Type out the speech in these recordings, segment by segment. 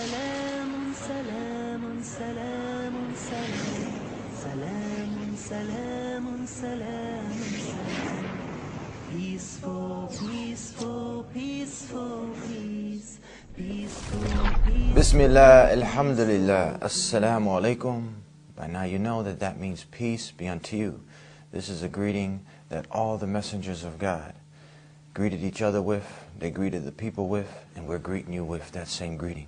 سلام سلام سلام سلام سلام سلام سلام Peaceful, peaceful, peaceful, peace, peaceful, peace. Bismillah, alhamdulillah, assalamu alaikum. By now you know that means peace be unto you. This is a greeting that all the messengers of God greeted each other with, they greeted the people with, and we're greeting you with that same greeting.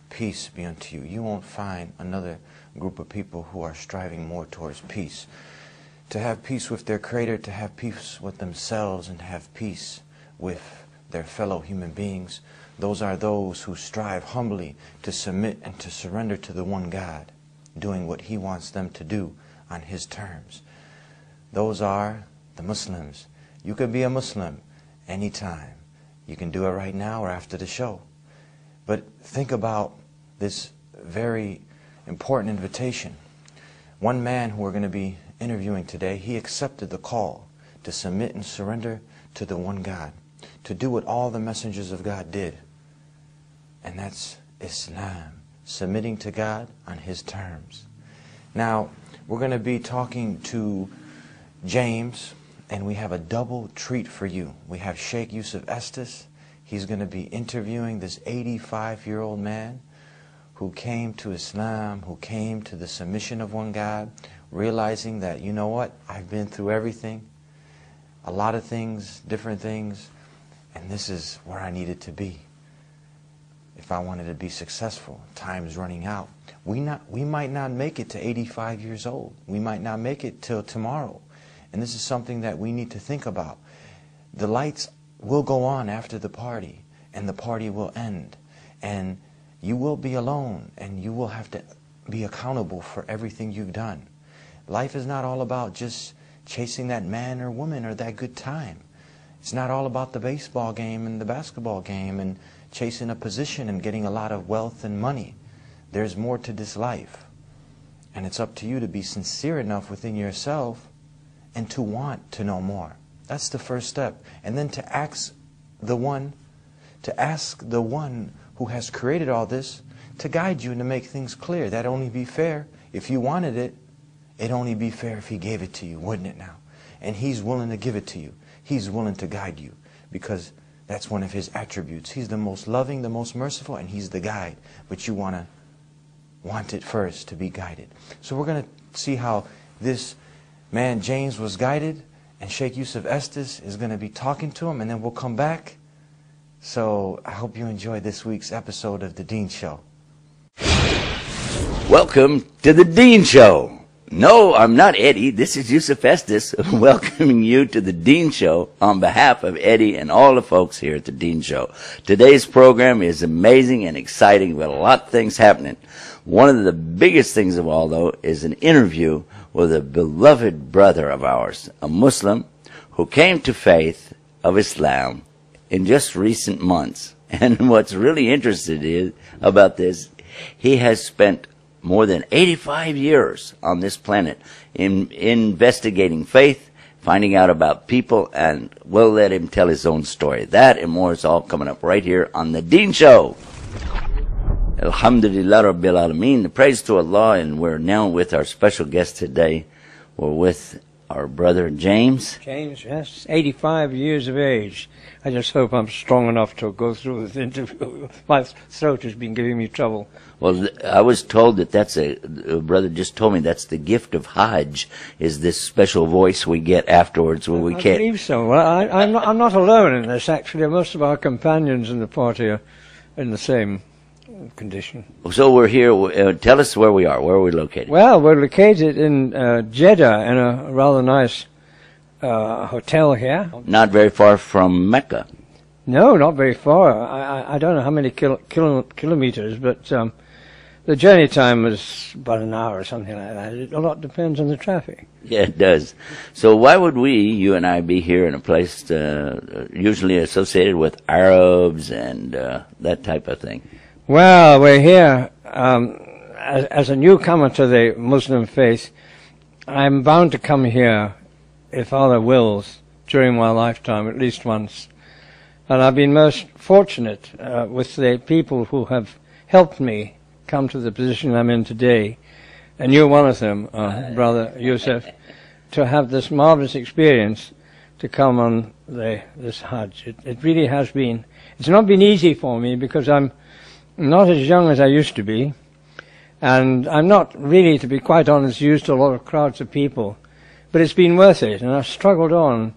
Peace be unto you. You won't find another group of people who are striving more towards peace. To have peace with their Creator, to have peace with themselves, and to have peace with their fellow human beings. Those are those who strive humbly to submit and to surrender to the one God, doing what He wants them to do on His terms. Those are the Muslims. You could be a Muslim anytime. You can do it right now or after the show. But think about this very important invitation. One man who we're going to be interviewing today, he accepted the call to submit and surrender to the one God, to do what all the messengers of God did. And that's Islam, submitting to God on His terms. Now, we're going to be talking to James, and we have a double treat for you. We have Sheikh Yusuf Estes. He's going to be interviewing this 85-year-old man who came to Islam, who came to the submission of one God, realizing that, you know what, I've been through everything, a lot of things, different things, and this is where I needed to be if I wanted to be successful. Time's running out. We might not make it to 85 years old. We might not make it till tomorrow. And this is something that we need to think about. The lights will go on after the party, and the party will end. And you will be alone, and you will have to be accountable for everything you've done. Life is not all about just chasing that man or woman or that good time. It's not all about the baseball game and the basketball game and chasing a position and getting a lot of wealth and money. There's more to this life. And it's up to you to be sincere enough within yourself and to want to know more. That's the first step. And then to ask the one who has created all this to guide you and to make things clear. That'd only be fair. If you wanted it, it'd only be fair if He gave it to you, wouldn't it now? And He's willing to give it to you. He's willing to guide you, because that's one of His attributes. He's the most loving, the most merciful, and He's the guide. But you want it first to be guided. So we're going to see how this man James was guided, and Sheikh Yusuf Estes is going to be talking to him, and then we'll come back. So I hope you enjoy this week's episode of The Dean Show. Welcome to The Dean Show. No, I'm not Eddie. This is Yusuf Estes welcoming you to The Dean Show on behalf of Eddie and all the folks here at The Dean Show. Today's program is amazing and exciting with a lot of things happening. One of the biggest things of all, though, is an interview with a beloved brother of ours, a Muslim who came to faith of Islam in just recent months. And what's really interesting about this, he has spent more than 85 years on this planet in investigating faith, finding out about people, and we'll let him tell his own story. That and more is all coming up right here on The Dean Show. Alhamdulillah Rabbil Alameen. The praise to Allah, and we're now with our special guest today. We're with our brother James. James, yes, 85 years of age. I just hope I'm strong enough to go through this interview. My throat has been giving me trouble. Well, I was told that that's a brother just told me that's the gift of Hajj, is this special voice we get afterwards when we can't. I believe so. Well, I'm not alone in this, actually. Most of our companions in the party are in the same condition. So we're here. Tell us where we are. Where are we located? Well, we're located in Jeddah, in a rather nice hotel here. Not very far from Mecca. No, not very far. I don't know how many kilometers, but the journey time was about an hour or something like that. A lot depends on the traffic. Yeah, it does. So why would you and I, be here in a place usually associated with Arabs and that type of thing? Well, we're here as a newcomer to the Muslim faith. I'm bound to come here, if Allah wills, during my lifetime at least once. And I've been most fortunate with the people who have helped me come to the position I'm in today. And you're one of them, Brother Yusuf, to have this marvelous experience to come on this Hajj. It really has been. It's not been easy for me because I'm not as young as I used to be, and I'm not really, to be quite honest, used to a lot of crowds of people. But it's been worth it, and I've struggled on,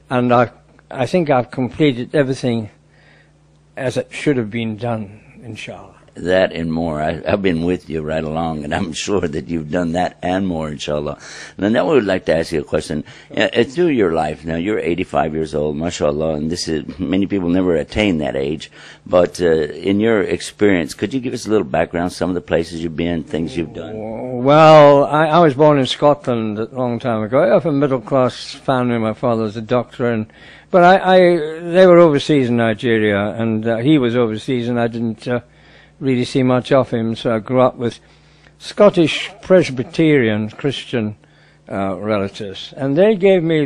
and I think I've completed everything as it should have been done, inshallah. That and more. I've been with you right along, and I'm sure that you've done that and more, inshallah. And now we would like to ask you a question. Through your life, now you're 85 years old, mashallah, and this is, many people never attain that age. But in your experience, could you give us a little background, some of the places you've been, things you've done? Well, I was born in Scotland a long time ago. I have a middle-class family. My father was a doctor, but they were overseas in Nigeria, and he was overseas, and I didn't really see much of him, so I grew up with Scottish Presbyterian Christian relatives, and they gave me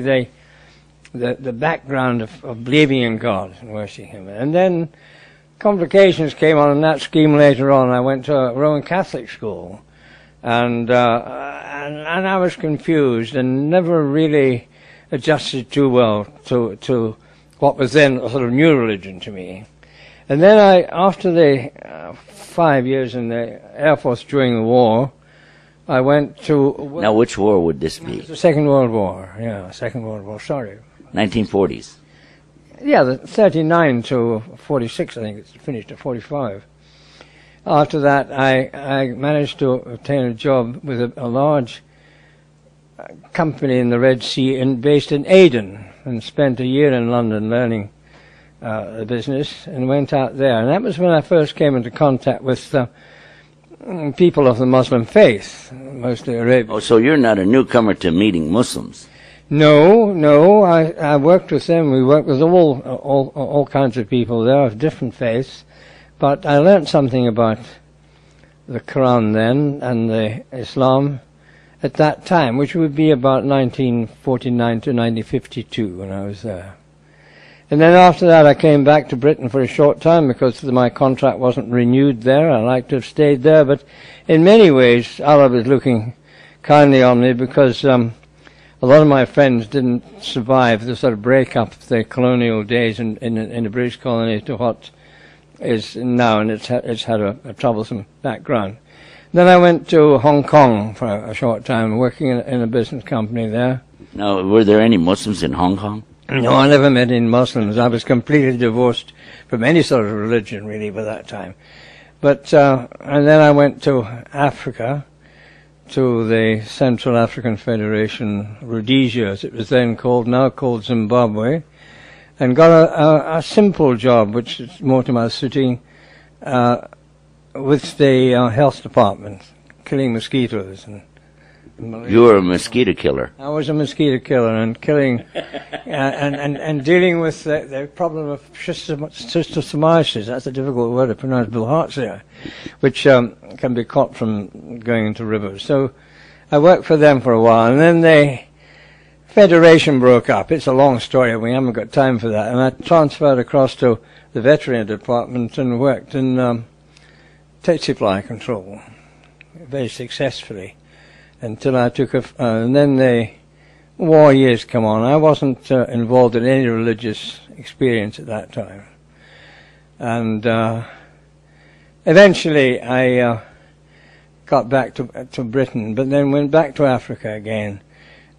the background of believing in God and worshipping Him. And then complications came on in that scheme later on. I went to a Roman Catholic school, and I was confused and never really adjusted too well to what was then a sort of new religion to me. And then after the 5 years in the Air Force during the war, I went to... Now, which war would this be? The Second World War, yeah, Second World War, sorry. 1940s. Yeah, the 39 to 46, I think it's finished at 45. After that, I managed to obtain a job with a large company in the Red Sea based in Aden, and spent a year in London learning the business, and went out there. And that was when I first came into contact with people of the Muslim faith, mostly Arabian. Oh, so you're not a newcomer to meeting Muslims? No. I worked with them. We worked with all kinds of people there of different faiths. But I learned something about the Quran then and the Islam at that time, which would be about 1949 to 1952 when I was there. And then after that I came back to Britain for a short time because my contract wasn't renewed there. I'd like to have stayed there, but in many ways Allah was looking kindly on me because a lot of my friends didn't survive the sort of break-up of the colonial days in the British colony to what is now, and it's had a troublesome background. Then I went to Hong Kong for a short time, working in a business company there. Now, were there any Muslims in Hong Kong? No, I never met any Muslims. I was completely divorced from any sort of religion, really, by that time. But and then I went to Africa, to the Central African Federation, Rhodesia, as it was then called, now called Zimbabwe, and got a simple job, which is more to my suiting, with the health department, killing mosquitoes. You were a mosquito killer. I was a mosquito killer and killing and dealing with the problem of schistosomiasis. That's a difficult word to pronounce, bilharzia, which can be caught from going into rivers. So I worked for them for a while, and then the Federation broke up. It's a long story. We haven't got time for that. And I transferred across to the veterinary department and worked in tsetse fly control very successfully. Until I took and then the war years come on. I wasn't involved in any religious experience at that time. And eventually I got back to Britain, but then went back to Africa again.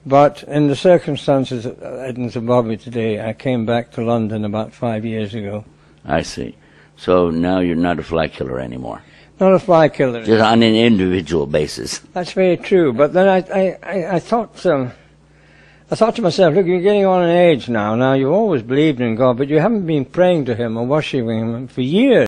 But in the circumstances in Zimbabwe today, I came back to London about 5 years ago. I see. So now you're not a fly killer anymore? Not a fly killer. Just on an individual basis. That's very true. But then I thought to myself, look, you're getting on in age now. Now, you've always believed in God, but you haven't been praying to Him or worshipping Him for years.